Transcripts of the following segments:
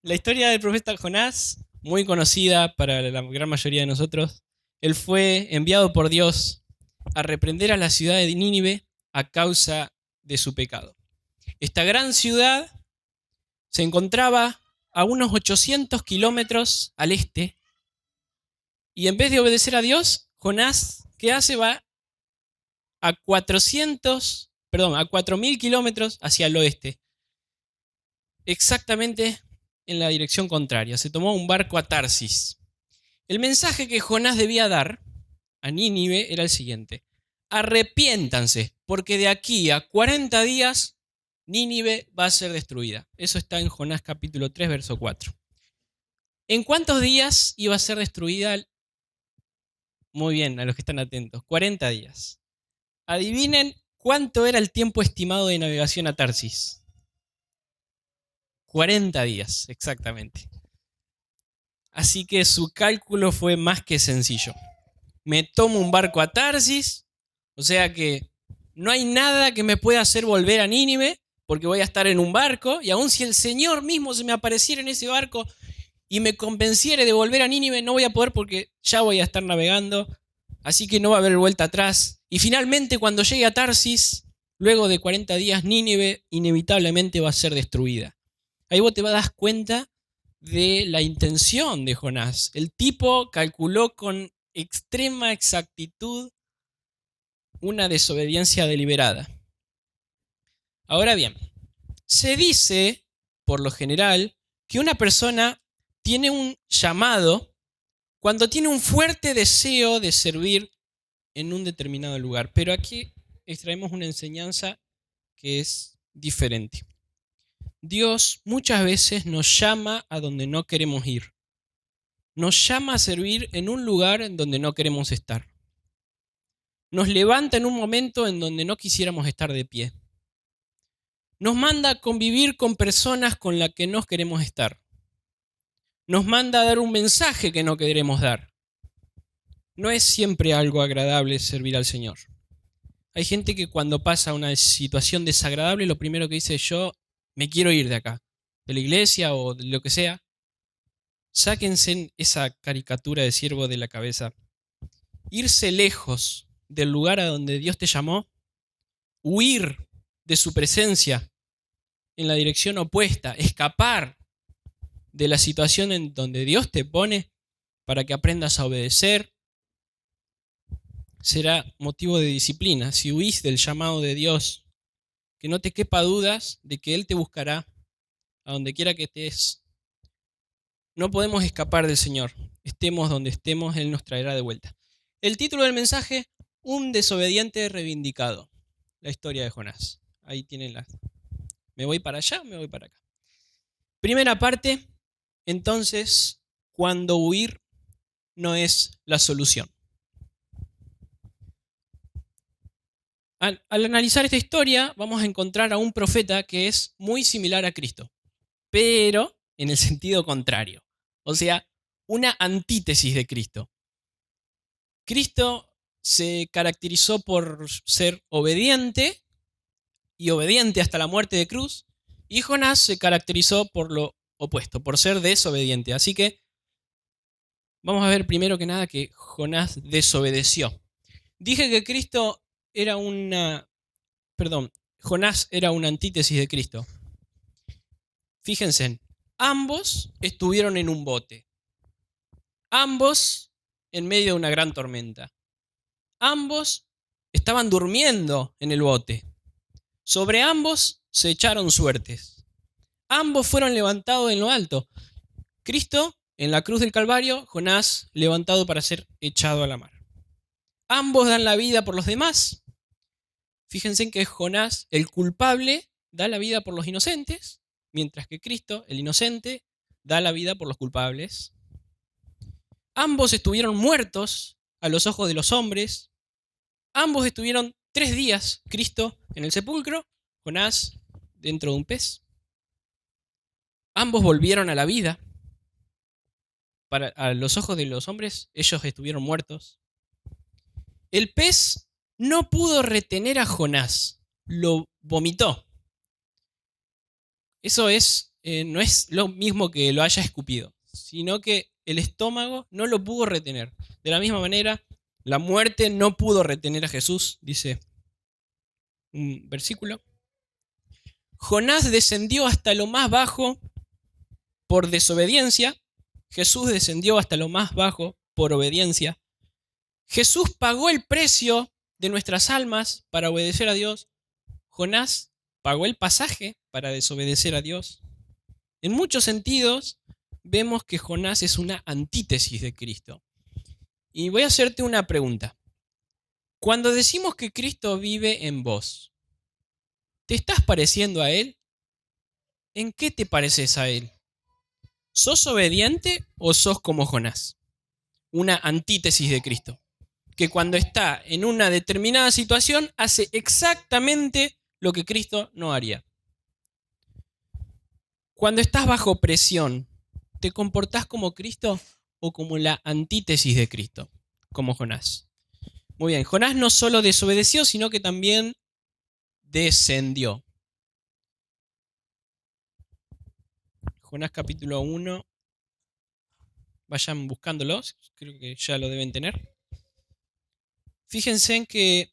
La historia del profeta Jonás, muy conocida para la gran mayoría de nosotros, él fue enviado por Dios a reprender a la ciudad de Nínive a causa de su pecado. Esta gran ciudad se encontraba a unos 800 kilómetros al este y en vez de obedecer a Dios, Jonás, ¿qué hace? Va a 4.000 kilómetros hacia el oeste, exactamente en la dirección contraria. Se tomó un barco a Tarsis. El mensaje que Jonás debía dar a Nínive era el siguiente: arrepiéntanse, porque de aquí a 40 días Nínive va a ser destruida. Eso está en Jonás capítulo 3, verso 4. ¿En cuántos días iba a ser destruida? Muy bien, a los que están atentos, 40 días. Adivinen cuánto era el tiempo estimado de navegación a Tarsis. 40 días, exactamente. Así que su cálculo fue más que sencillo. Me tomo un barco a Tarsis, o sea que no hay nada que me pueda hacer volver a Nínive, porque voy a estar en un barco, y aun si el Señor mismo se me apareciera en ese barco y me convenciere de volver a Nínive, no voy a poder porque ya voy a estar navegando, así que no va a haber vuelta atrás. Y finalmente, cuando llegue a Tarsis, luego de 40 días, Nínive inevitablemente va a ser destruida. Ahí vos te das cuenta de la intención de Jonás. El tipo calculó con extrema exactitud una desobediencia deliberada. Ahora bien, se dice, por lo general, que una persona tiene un llamado cuando tiene un fuerte deseo de servir en un determinado lugar. Pero aquí extraemos una enseñanza que es diferente. Dios muchas veces nos llama a donde no queremos ir. Nos llama a servir en un lugar en donde no queremos estar. Nos levanta en un momento en donde no quisiéramos estar de pie. Nos manda a convivir con personas con las que no queremos estar. Nos manda a dar un mensaje que no queremos dar. No es siempre algo agradable servir al Señor. Hay gente que cuando pasa una situación desagradable, lo primero que dice: yo me quiero ir de acá, de la iglesia o de lo que sea. Sáquense esa caricatura de siervo de la cabeza. Irse lejos del lugar a donde Dios te llamó, huir de su presencia en la dirección opuesta, escapar de la situación en donde Dios te pone para que aprendas a obedecer, será motivo de disciplina. Si huís del llamado de Dios, que no te quepa dudas de que Él te buscará a donde quiera que estés. No podemos escapar del Señor. Estemos donde estemos, Él nos traerá de vuelta. El título del mensaje: un desobediente reivindicado. La historia de Jonás. Ahí tienen las. Me voy para allá, me voy para acá. Primera parte, entonces, cuando huir no es la solución. Al analizar esta historia, vamos a encontrar a un profeta que es muy similar a Cristo, pero en el sentido contrario. O sea, una antítesis de Cristo. Cristo se caracterizó por ser obediente y obediente hasta la muerte de cruz, y Jonás se caracterizó por lo opuesto, por ser desobediente. Así que vamos a ver primero que nada que Jonás desobedeció. Dije que Cristo era una... Perdón, Jonás era una antítesis de Cristo. Fíjense, ambos estuvieron en un bote. Ambos en medio de una gran tormenta. Ambos estaban durmiendo en el bote. Sobre ambos se echaron suertes. Ambos fueron levantados en lo alto. Cristo en la cruz del Calvario, Jonás levantado para ser echado a la mar. Ambos dan la vida por los demás. Fíjense en que Jonás, el culpable, da la vida por los inocentes, mientras que Cristo, el inocente, da la vida por los culpables. Ambos estuvieron muertos a los ojos de los hombres. Ambos estuvieron 3 días, Cristo en el sepulcro, Jonás dentro de un pez. Ambos volvieron a la vida. A los ojos de los hombres, ellos estuvieron muertos. El pez no pudo retener a Jonás, lo vomitó. Eso es no es lo mismo que lo haya escupido, sino que el estómago no lo pudo retener. De la misma manera, la muerte no pudo retener a Jesús, dice un versículo. Jonás descendió hasta lo más bajo por desobediencia. Jesús descendió hasta lo más bajo por obediencia. Jesús pagó el precio de nuestras almas para obedecer a Dios. Jonás pagó el pasaje para desobedecer a Dios. En muchos sentidos, vemos que Jonás es una antítesis de Cristo. Y voy a hacerte una pregunta. Cuando decimos que Cristo vive en vos, ¿te estás pareciendo a Él? ¿En qué te pareces a Él? ¿Sos obediente o sos como Jonás? Una antítesis de Cristo, que cuando está en una determinada situación hace exactamente lo que Cristo no haría. Cuando estás bajo presión, ¿te comportás como Cristo o como la antítesis de Cristo, como Jonás? Muy bien, Jonás no solo desobedeció, sino que también descendió. Jonás capítulo 1, vayan buscándolos, creo que ya lo deben tener. Fíjense en que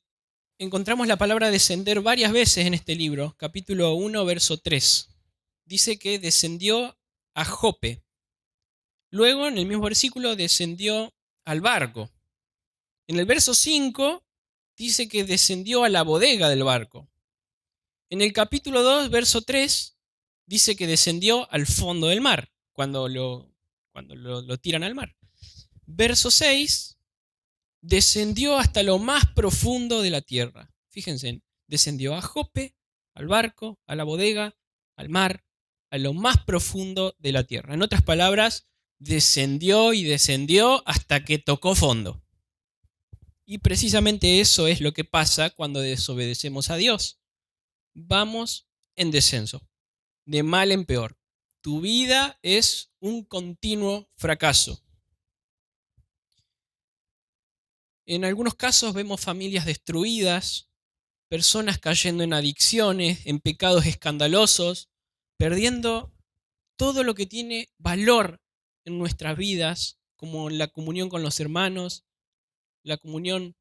encontramos la palabra descender varias veces en este libro, capítulo 1, verso 3. Dice que descendió a Jope. Luego, en el mismo versículo, descendió al barco. En el verso 5 dice que descendió a la bodega del barco. En el capítulo 2, verso 3, dice que descendió al fondo del mar, cuando lo tiran al mar. Verso 6, descendió hasta lo más profundo de la tierra. Fíjense, descendió a Jope, al barco, a la bodega, al mar, a lo más profundo de la tierra. En otras palabras, descendió y descendió hasta que tocó fondo. Y precisamente eso es lo que pasa cuando desobedecemos a Dios. Vamos en descenso, de mal en peor. Tu vida es un continuo fracaso. En algunos casos vemos familias destruidas, personas cayendo en adicciones, en pecados escandalosos, perdiendo todo lo que tiene valor en nuestras vidas, como la comunión con los hermanos, la comunión,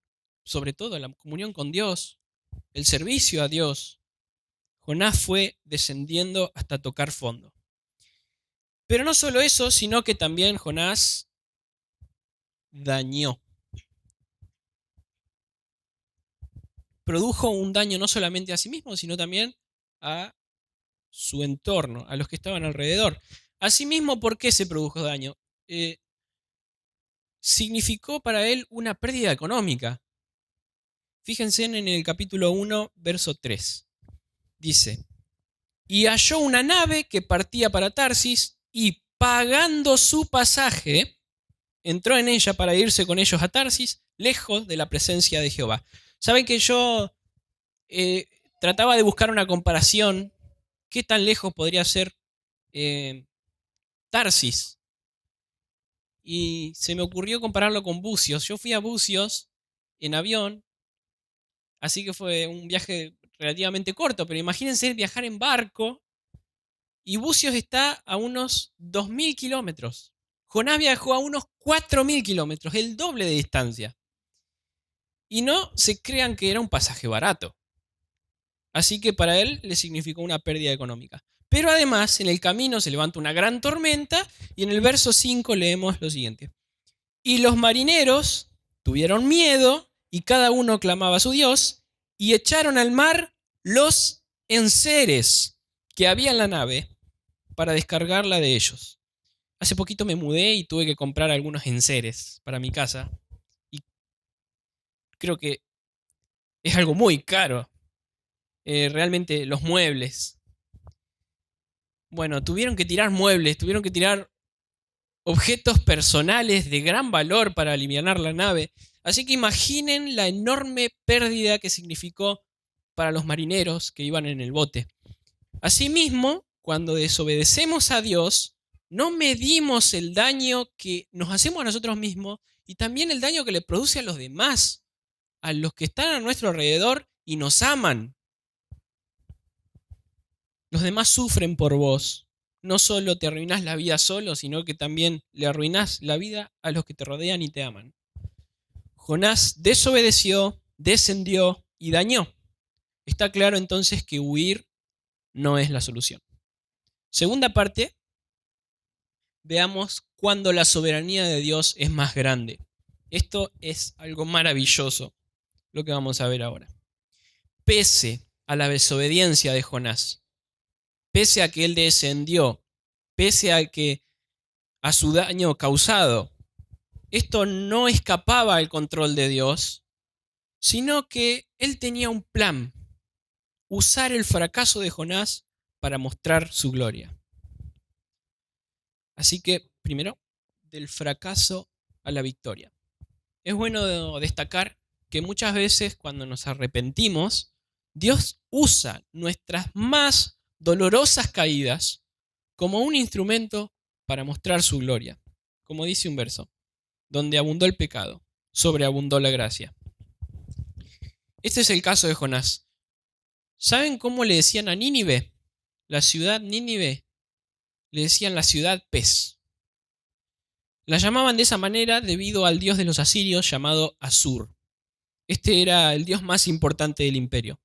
sobre todo la comunión con Dios, el servicio a Dios. Jonás fue descendiendo hasta tocar fondo. Pero no solo eso, sino que también Jonás dañó. Produjo un daño no solamente a sí mismo, sino también a su entorno, a los que estaban alrededor. Asimismo, ¿por qué se produjo daño? Significó para él una pérdida económica. Fíjense en el capítulo 1, verso 3. Dice, y halló una nave que partía para Tarsis y pagando su pasaje, entró en ella para irse con ellos a Tarsis, lejos de la presencia de Jehová. Saben que yo trataba de buscar una comparación, qué tan lejos podría ser Tarsis. Y se me ocurrió compararlo con Bucios. Yo fui a Bucios en avión, así que fue un viaje relativamente corto, pero imagínense viajar en barco, y Bucios está a unos 2.000 kilómetros. Jonás viajó a unos 4.000 kilómetros, el doble de distancia. Y no se crean que era un pasaje barato. Así que para él le significó una pérdida económica. Pero además, en el camino se levanta una gran tormenta y en el verso 5 leemos lo siguiente. Y los marineros tuvieron miedo y cada uno clamaba a su Dios y echaron al mar los enseres que había en la nave para descargarla de ellos. Hace poquito me mudé y tuve que comprar algunos enseres para mi casa y creo que es algo muy caro. Realmente los muebles. Bueno, tuvieron que tirar muebles, tuvieron que tirar objetos personales de gran valor para alivianar la nave. Así que imaginen la enorme pérdida que significó para los marineros que iban en el bote. Asimismo, cuando desobedecemos a Dios, no medimos el daño que nos hacemos a nosotros mismos y también el daño que le produce a los demás, a los que están a nuestro alrededor y nos aman. Los demás sufren por vos no solo te arruinás la vida solo, sino que también le arruinás la vida a los que te rodean y te aman. Jonás desobedeció, descendió y dañó. Está claro entonces que huir no es la solución. Segunda parte, veamos cuándo la soberanía de Dios es más grande. Esto es algo maravilloso, lo que vamos a ver ahora. Pese a la desobediencia de Jonás, pese a que él descendió, pese a su daño causado, esto no escapaba al control de Dios, sino que él tenía un plan: usar el fracaso de Jonás para mostrar su gloria. Así que, primero, del fracaso a la victoria. Es bueno destacar que muchas veces cuando nos arrepentimos, Dios usa nuestras más dolorosas caídas como un instrumento para mostrar su gloria. Como dice un verso: donde abundó el pecado, sobreabundó la gracia. Este es el caso de Jonás. ¿Saben cómo le decían a Nínive? La ciudad Nínive le decían la ciudad pez. La llamaban de esa manera debido al dios de los asirios llamado Asur. Este era el dios más importante del imperio.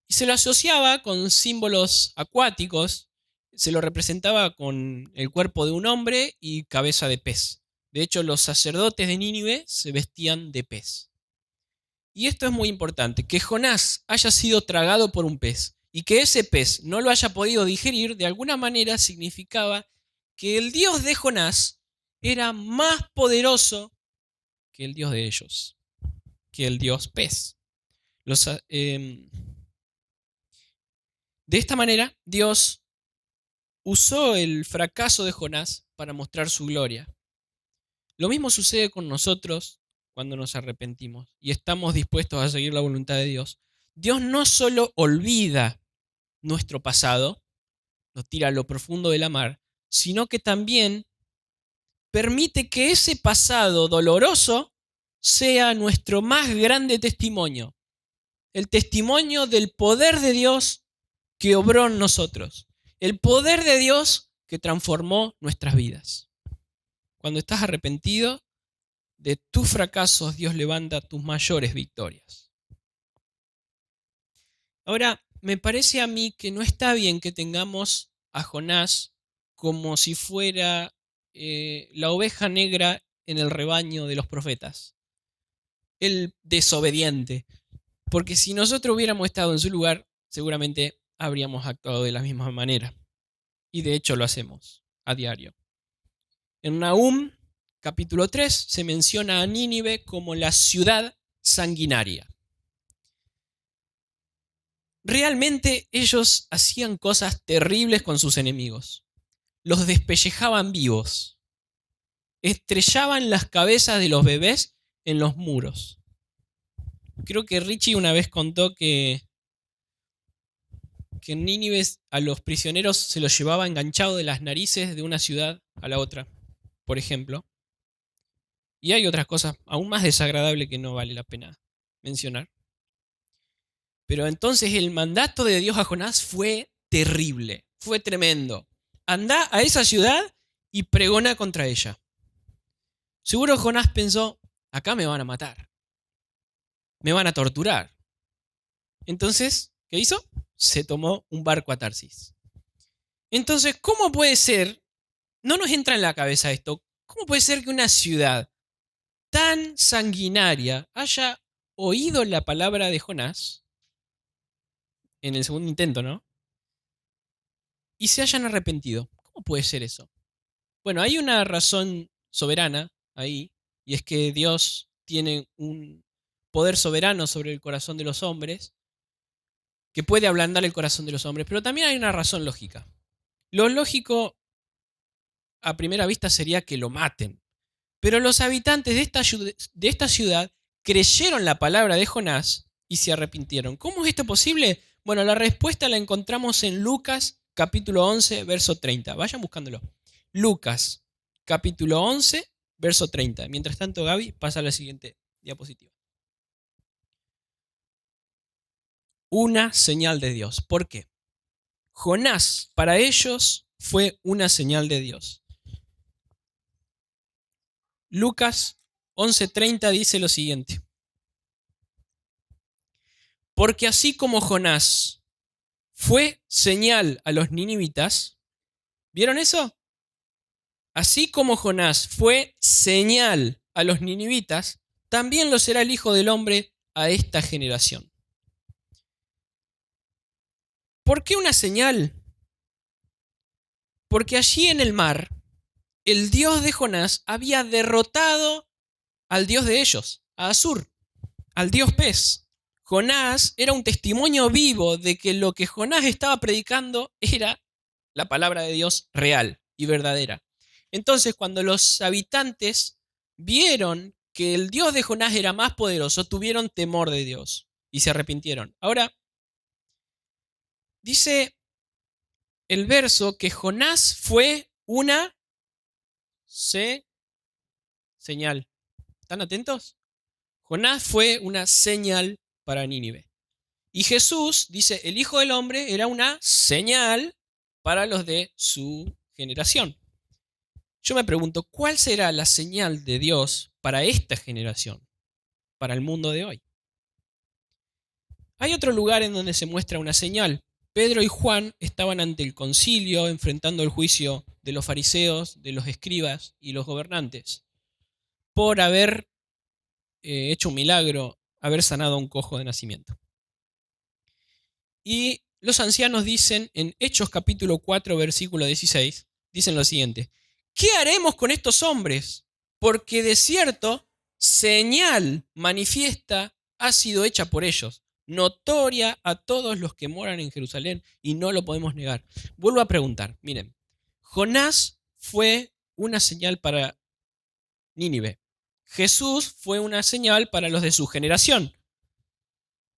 Y se lo asociaba con símbolos acuáticos, se lo representaba con el cuerpo de un hombre y cabeza de pez. De hecho, los sacerdotes de Nínive se vestían de pez. Y esto es muy importante: que Jonás haya sido tragado por un pez y que ese pez no lo haya podido digerir, de alguna manera significaba que el Dios de Jonás era más poderoso que el Dios de ellos, que el Dios pez. De esta manera, Dios usó el fracaso de Jonás para mostrar su gloria. Lo mismo sucede con nosotros cuando nos arrepentimos y estamos dispuestos a seguir la voluntad de Dios. Dios no solo olvida nuestro pasado, nos tira a lo profundo de la mar, sino que también permite que ese pasado doloroso sea nuestro más grande testimonio, el testimonio del poder de Dios que obró en nosotros, el poder de Dios que transformó nuestras vidas. Cuando estás arrepentido de tus fracasos, Dios levanta tus mayores victorias. Ahora, me parece a mí que no está bien que tengamos a Jonás como si fuera la oveja negra en el rebaño de los profetas, el desobediente. Porque si nosotros hubiéramos estado en su lugar, seguramente habríamos actuado de la misma manera. Y de hecho lo hacemos a diario. En Nahum, capítulo 3, se menciona a Nínive como la ciudad sanguinaria. Realmente ellos hacían cosas terribles con sus enemigos. Los despellejaban vivos. Estrellaban las cabezas de los bebés en los muros. Creo que Richie una vez contó que en Nínive a los prisioneros se los llevaba enganchados de las narices de una ciudad a la otra, por ejemplo. Y hay otras cosas aún más desagradables que no vale la pena mencionar. Pero entonces el mandato de Dios a Jonás fue terrible, fue tremendo. Anda a esa ciudad y pregona contra ella. Seguro Jonás pensó: acá me van a matar, me van a torturar. Entonces, ¿qué hizo? Se tomó un barco a Tarsis. Entonces, ¿cómo puede ser? No nos entra en la cabeza esto. ¿Cómo puede ser que una ciudad tan sanguinaria haya oído la palabra de Jonás en el segundo intento, ¿no? Y se hayan arrepentido? ¿Cómo puede ser eso? Bueno, hay una razón soberana ahí, y es que Dios tiene un poder soberano sobre el corazón de los hombres, que puede ablandar el corazón de los hombres, pero también hay una razón lógica. Lo lógico a primera vista sería que lo maten, pero los habitantes de esta ciudad creyeron la palabra de Jonás y se arrepintieron. ¿Cómo es esto posible? Bueno, la respuesta la encontramos en Lucas capítulo 11, verso 30. Vayan buscándolo. Lucas capítulo 11, verso 30. Mientras tanto, Gaby, pasa a la siguiente diapositiva. Una señal de Dios. ¿Por qué? Jonás para ellos fue una señal de Dios. Lucas 11:30 dice lo siguiente. Porque así como Jonás fue señal a los ninivitas, ¿vieron eso? Así como Jonás fue señal a los ninivitas, también lo será el Hijo del Hombre a esta generación. ¿Por qué una señal? Porque allí en el mar, el Dios de Jonás había derrotado al Dios de ellos, a Asur, al Dios pez. Jonás era un testimonio vivo de que lo que Jonás estaba predicando era la palabra de Dios real y verdadera. Entonces, cuando los habitantes vieron que el Dios de Jonás era más poderoso, tuvieron temor de Dios y se arrepintieron. Ahora, dice el verso que Jonás fue una señal. ¿Están atentos? Jonás fue una señal para Nínive. Y Jesús, dice, el Hijo del Hombre era una señal para los de su generación. Yo me pregunto, ¿cuál será la señal de Dios para esta generación, para el mundo de hoy? Hay otro lugar en donde se muestra una señal. Pedro y Juan estaban ante el concilio enfrentando el juicio de los fariseos, de los escribas y los gobernantes por haber hecho un milagro, haber sanado a un cojo de nacimiento. Y los ancianos dicen en Hechos capítulo 4, versículo 16, dicen lo siguiente: ¿qué haremos con estos hombres? Porque de cierto, señal manifiesta ha sido hecha por ellos, notoria a todos los que moran en Jerusalén, y no lo podemos negar. Vuelvo a preguntar, miren, Jonás fue una señal para Nínive. Jesús fue una señal para los de su generación.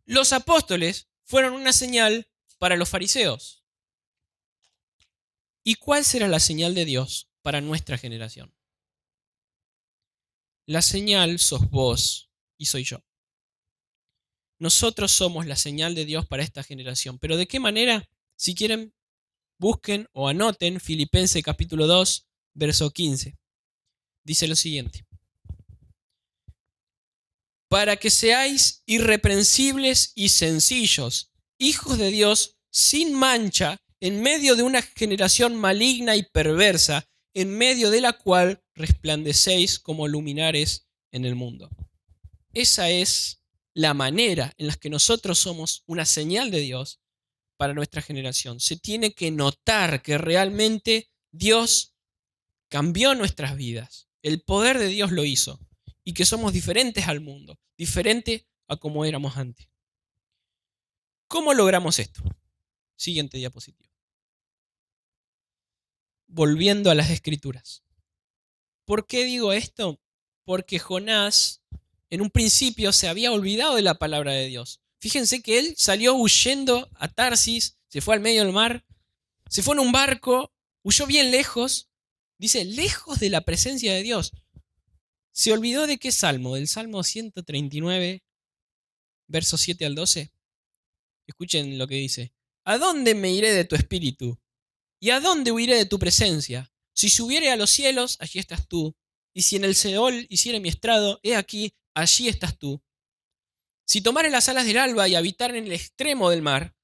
Los apóstoles fueron una señal para los fariseos. ¿Y cuál será la señal de Dios para nuestra generación? La señal sos vos y soy yo. Nosotros somos la señal de Dios para esta generación. ¿Pero de qué manera? Si quieren, busquen o anoten Filipenses capítulo 2, verso 15. Dice lo siguiente: para que seáis irreprensibles y sencillos, hijos de Dios sin mancha, en medio de una generación maligna y perversa, en medio de la cual resplandecéis como luminares en el mundo. Esa es la manera en la que nosotros somos una señal de Dios para nuestra generación. Se tiene que notar que realmente Dios cambió nuestras vidas. El poder de Dios lo hizo. Y que somos diferentes al mundo, diferente a como éramos antes. ¿Cómo logramos esto? Siguiente diapositiva. Volviendo a las Escrituras. ¿Por qué digo esto? Porque Jonás en un principio se había olvidado de la palabra de Dios. Fíjense que él salió huyendo a Tarsis, se fue al medio del mar, se fue en un barco, huyó bien lejos, dice, lejos de la presencia de Dios. ¿Se olvidó de qué salmo? Del Salmo 139, versos 7 al 12. Escuchen lo que dice. ¿A dónde me iré de tu espíritu? ¿Y a dónde huiré de tu presencia? Si subiere a los cielos, allí estás tú. Y si en el Seol hiciere mi estrado, he aquí, allí estás tú. Si tomare las alas del alba y habitar en el extremo del mar,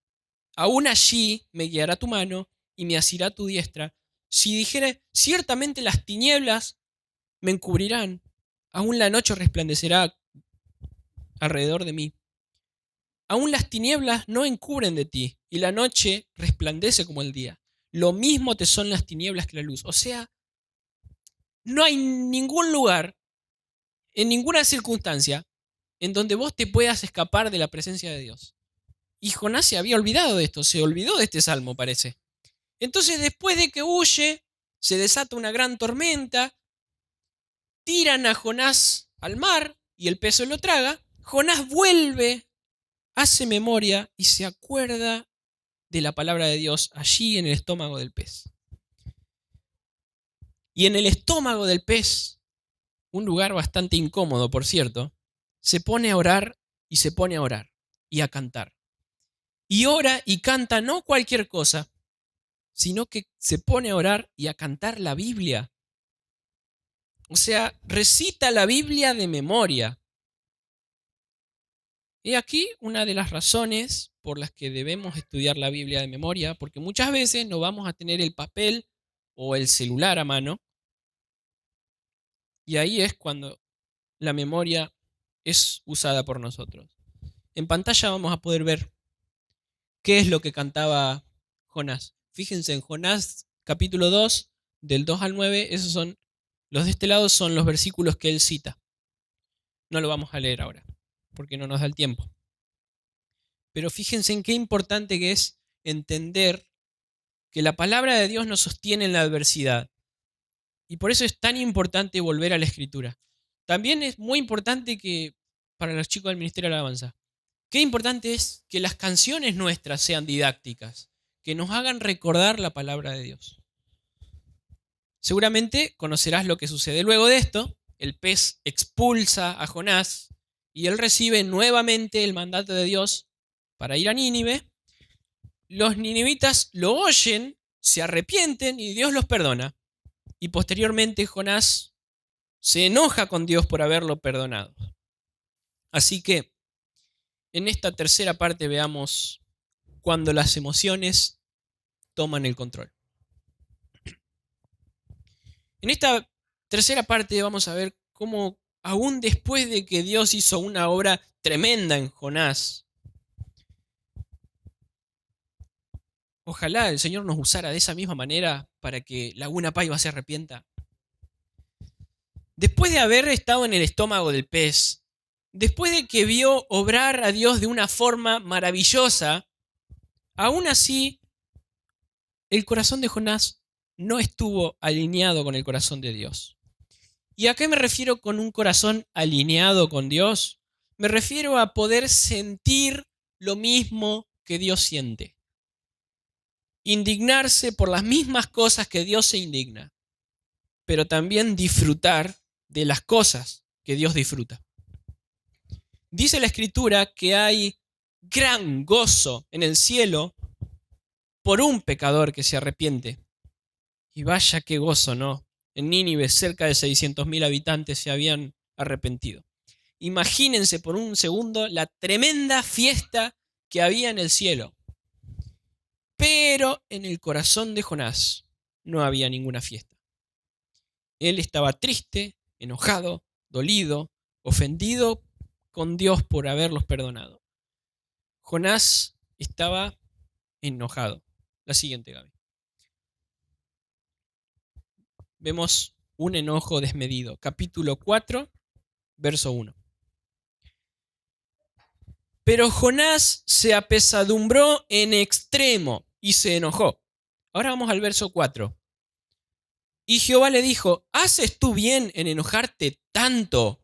aún allí me guiará tu mano y me asirá tu diestra. Si dijere, ciertamente las tinieblas me encubrirán, aún la noche resplandecerá alrededor de mí. Aún las tinieblas no encubren de ti, y la noche resplandece como el día. Lo mismo te son las tinieblas que la luz. O sea, no hay ningún lugar, en ninguna circunstancia, en donde vos te puedas escapar de la presencia de Dios. Y Jonás se había olvidado de esto, se olvidó de este salmo, parece. Entonces, después de que huye, se desata una gran tormenta, tiran a Jonás al mar y el pez se lo traga. Jonás vuelve, hace memoria y se acuerda de la palabra de Dios allí en el estómago del pez. Y en el estómago del pez, un lugar bastante incómodo, por cierto, se pone a orar y se pone a orar y a cantar. Y ora y canta no cualquier cosa, sino que se pone a orar y a cantar la Biblia. O sea, recita la Biblia de memoria. Y aquí una de las razones por las que debemos estudiar la Biblia de memoria, porque muchas veces no vamos a tener el papel o el celular a mano, y ahí es cuando la memoria es usada por nosotros. En pantalla vamos a poder ver qué es lo que cantaba Jonás. Fíjense en Jonás capítulo 2, del 2 al 9, esos son, los de este lado son los versículos que él cita. No lo vamos a leer ahora, porque no nos da el tiempo. Pero fíjense en qué importante que es entender que la palabra de Dios nos sostiene en la adversidad. Y por eso es tan importante volver a la Escritura. También es muy importante que, para los chicos del Ministerio de la Alabanza, qué importante es que las canciones nuestras sean didácticas, que nos hagan recordar la palabra de Dios. Seguramente conocerás lo que sucede luego de esto. El pez expulsa a Jonás y él recibe nuevamente el mandato de Dios para ir a Nínive. Los ninivitas lo oyen, se arrepienten y Dios los perdona. Y posteriormente Jonás se enoja con Dios por haberlo perdonado. Así que en esta tercera parte veamos cuando las emociones toman el control. En esta tercera parte vamos a ver cómo aún después de que Dios hizo una obra tremenda en Jonás, ojalá el Señor nos usara de esa misma manera para que Laguna Paiva se arrepienta. Después de haber estado en el estómago del pez, después de que vio obrar a Dios de una forma maravillosa, aún así el corazón de Jonás no estuvo alineado con el corazón de Dios. ¿Y a qué me refiero con un corazón alineado con Dios? Me refiero a poder sentir lo mismo que Dios siente. Indignarse por las mismas cosas que Dios se indigna, pero también disfrutar de las cosas que Dios disfruta. Dice la Escritura que hay gran gozo en el cielo por un pecador que se arrepiente. Y vaya qué gozo, ¿no? En Nínive cerca de 600.000 habitantes se habían arrepentido. Imagínense por un segundo la tremenda fiesta que había en el cielo. Pero en el corazón de Jonás no había ninguna fiesta. Él estaba triste, enojado, dolido, ofendido con Dios por haberlos perdonado. Jonás estaba enojado. La siguiente, Gaby. Vemos un enojo desmedido. Capítulo 4, verso 1. Pero Jonás se apesadumbró en extremo y se enojó. Ahora vamos al verso 4. Y Jehová le dijo, ¿haces tú bien en enojarte tanto?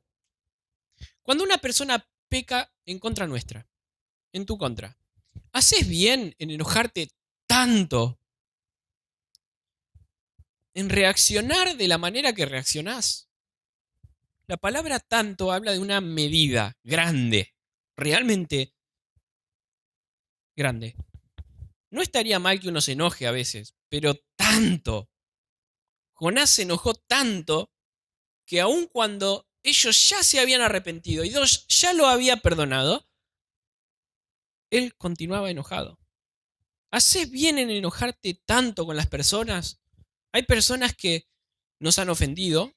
Cuando una persona peca en contra nuestra, en tu contra, ¿haces bien en enojarte tanto? En reaccionar de la manera que reaccionás. La palabra tanto habla de una medida grande, realmente grande. No estaría mal que uno se enoje a veces, pero tanto. Jonás se enojó tanto que aun cuando ellos ya se habían arrepentido y Dios ya lo había perdonado, él continuaba enojado. ¿Haces bien en enojarte tanto con las personas? Hay personas que nos han ofendido,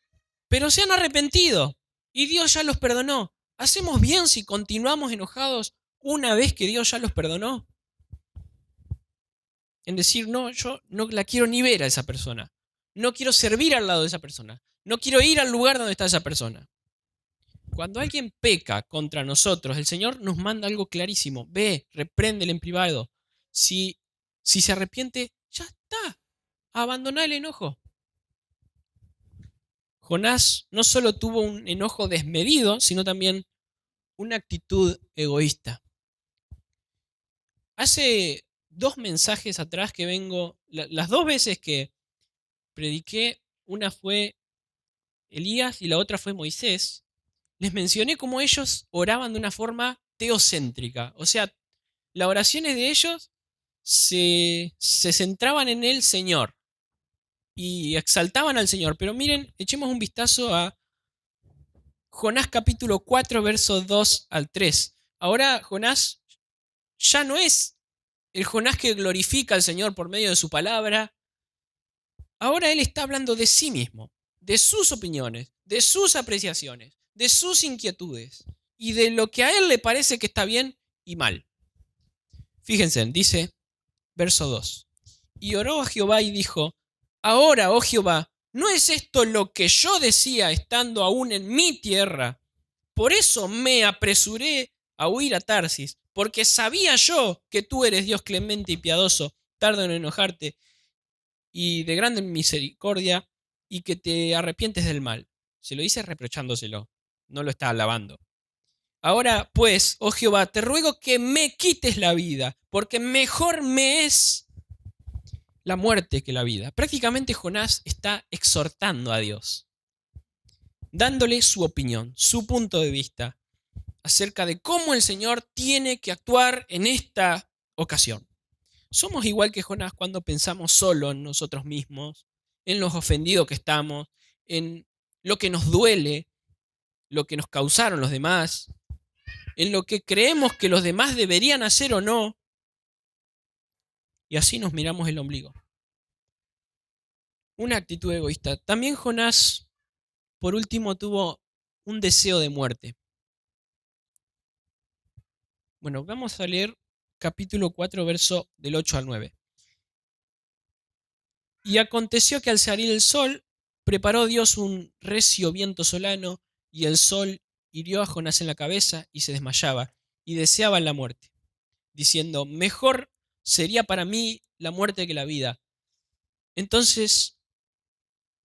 pero se han arrepentido y Dios ya los perdonó. ¿Hacemos bien si continuamos enojados una vez que Dios ya los perdonó? En decir, no, yo no la quiero ni ver a esa persona. No quiero servir al lado de esa persona. No quiero ir al lugar donde está esa persona. Cuando alguien peca contra nosotros, el Señor nos manda algo clarísimo. Ve, repréndele en privado. Si se arrepiente, ya está. Abandoná el enojo. Jonás no solo tuvo un enojo desmedido, sino también una actitud egoísta. Hace 2 mensajes atrás que vengo, las 2 veces que prediqué, una fue Elías y la otra fue Moisés, les mencioné cómo ellos oraban de una forma teocéntrica. O sea, la oración es de ellos se centraban en el Señor y exaltaban al Señor. Pero miren, echemos un vistazo a Jonás capítulo 4, versos 2 al 3. Ahora Jonás ya no es el Jonás que glorifica al Señor por medio de su palabra. Ahora él está hablando de sí mismo, de sus opiniones, de sus apreciaciones, de sus inquietudes y de lo que a él le parece que está bien y mal. Fíjense, dice verso 2. Y oró a Jehová y dijo: ahora, oh Jehová, ¿no es esto lo que yo decía estando aún en mi tierra? Por eso me apresuré a huir a Tarsis, porque sabía yo que tú eres Dios clemente y piadoso, tardo en enojarte y de grande misericordia, y que te arrepientes del mal. Se lo dice reprochándoselo, no lo está alabando. Ahora pues, oh Jehová, te ruego que me quites la vida, porque mejor me es la muerte que la vida. Prácticamente Jonás está exhortando a Dios, dándole su opinión, su punto de vista acerca de cómo el Señor tiene que actuar en esta ocasión. Somos igual que Jonás cuando pensamos solo en nosotros mismos, en los ofendidos que estamos, en lo que nos duele, lo que nos causaron los demás, en lo que creemos que los demás deberían hacer o no, y así nos miramos el ombligo. Una actitud egoísta. También Jonás, por último, tuvo un deseo de muerte. Bueno, vamos a leer capítulo 4, verso del 8 al 9. Y aconteció que al salir el sol, preparó Dios un recio viento solano, y el sol hirió a Jonás en la cabeza y se desmayaba, y deseaba la muerte, diciendo: mejor sería para mí la muerte que la vida. Entonces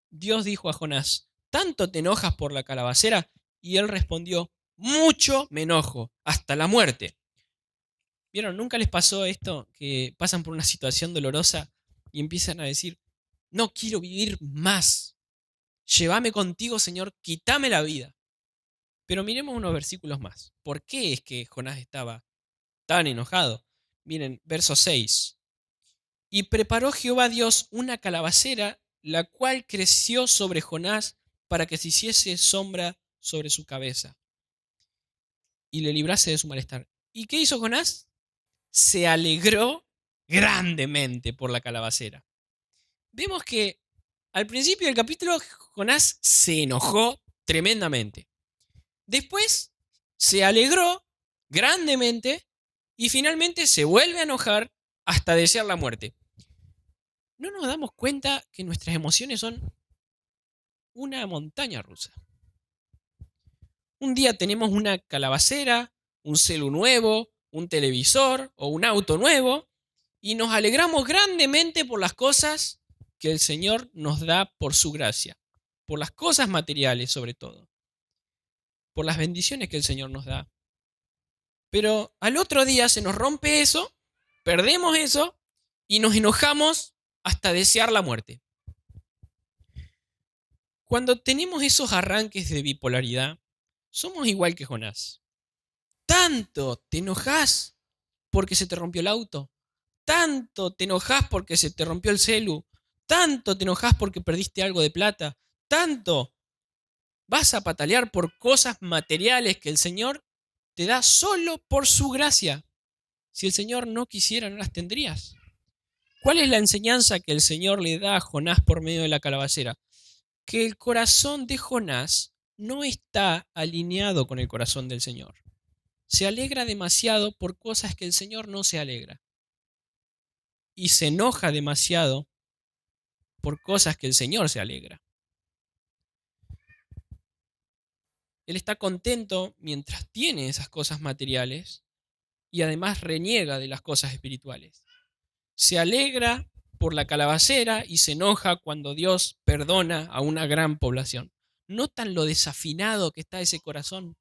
Dios dijo a Jonás: ¿tanto te enojas por la calabacera? Y él respondió: mucho me enojo, hasta la muerte. ¿Vieron? ¿Nunca les pasó esto? Que pasan por una situación dolorosa y empiezan a decir: no quiero vivir más. Llévame contigo, Señor, quítame la vida. Pero miremos unos versículos más. ¿Por qué es que Jonás estaba tan enojado? Miren, verso 6. Y preparó Jehová Dios una calabacera, la cual creció sobre Jonás para que se hiciese sombra sobre su cabeza y le librase de su malestar. ¿Y qué hizo Jonás? Se alegró grandemente por la calabacera. Vemos que al principio del capítulo Jonás se enojó tremendamente. Después se alegró grandemente y finalmente se vuelve a enojar hasta desear la muerte. No nos damos cuenta que nuestras emociones son una montaña rusa. Un día tenemos una calabacera, un celu nuevo, un televisor o un auto nuevo y nos alegramos grandemente por las cosas que el Señor nos da por su gracia, por las cosas materiales sobre todo, por las bendiciones que el Señor nos da. Pero al otro día se nos rompe eso, perdemos eso y nos enojamos hasta desear la muerte. Cuando tenemos esos arranques de bipolaridad, somos igual que Jonás. Tanto te enojas porque se te rompió el auto, tanto te enojas porque se te rompió el celu, tanto te enojas porque perdiste algo de plata, tanto vas a patalear por cosas materiales que el Señor te da solo por su gracia. Si el Señor no quisiera, no las tendrías. ¿Cuál es la enseñanza que el Señor le da a Jonás por medio de la calabacera? Que el corazón de Jonás no está alineado con el corazón del Señor. Se alegra demasiado por cosas que el Señor no se alegra. Y se enoja demasiado por cosas que el Señor se alegra. Él está contento mientras tiene esas cosas materiales y además reniega de las cosas espirituales. Se alegra por la calabacera y se enoja cuando Dios perdona a una gran población. ¿Notan lo desafinado que está ese corazón?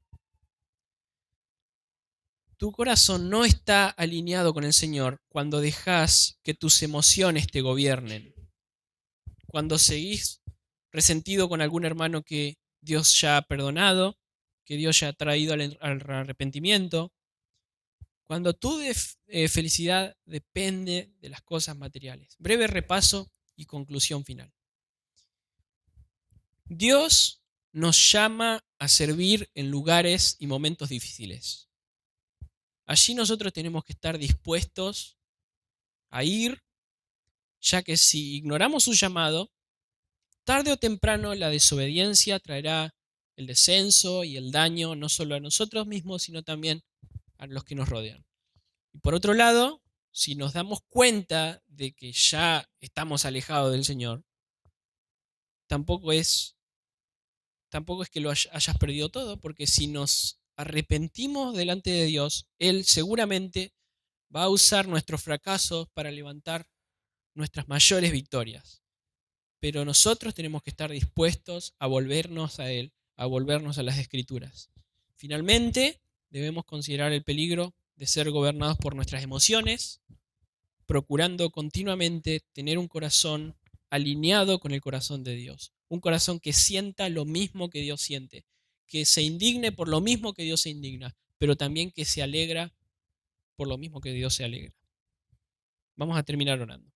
Tu corazón no está alineado con el Señor cuando dejas que tus emociones te gobiernen. Cuando seguís resentido con algún hermano que Dios ya ha perdonado, que Dios ya ha traído al arrepentimiento, Cuando tu felicidad depende de las cosas materiales. Breve repaso y conclusión final. Dios nos llama a servir en lugares y momentos difíciles. Allí nosotros tenemos que estar dispuestos a ir, ya que si ignoramos su llamado, tarde o temprano la desobediencia traerá el descenso y el daño no solo a nosotros mismos, sino también a los que nos rodean. Y por otro lado, si nos damos cuenta de que ya estamos alejados del Señor, tampoco es, tampoco es que lo hayas perdido todo, porque si nos arrepentimos delante de Dios, Él seguramente va a usar nuestros fracasos para levantar nuestras mayores victorias. Pero nosotros tenemos que estar dispuestos a volvernos a Él, a volvernos a las Escrituras. Finalmente, debemos considerar el peligro de ser gobernados por nuestras emociones, procurando continuamente tener un corazón alineado con el corazón de Dios. Un corazón que sienta lo mismo que Dios siente, que se indigne por lo mismo que Dios se indigna, pero también que se alegra por lo mismo que Dios se alegra. Vamos a terminar orando.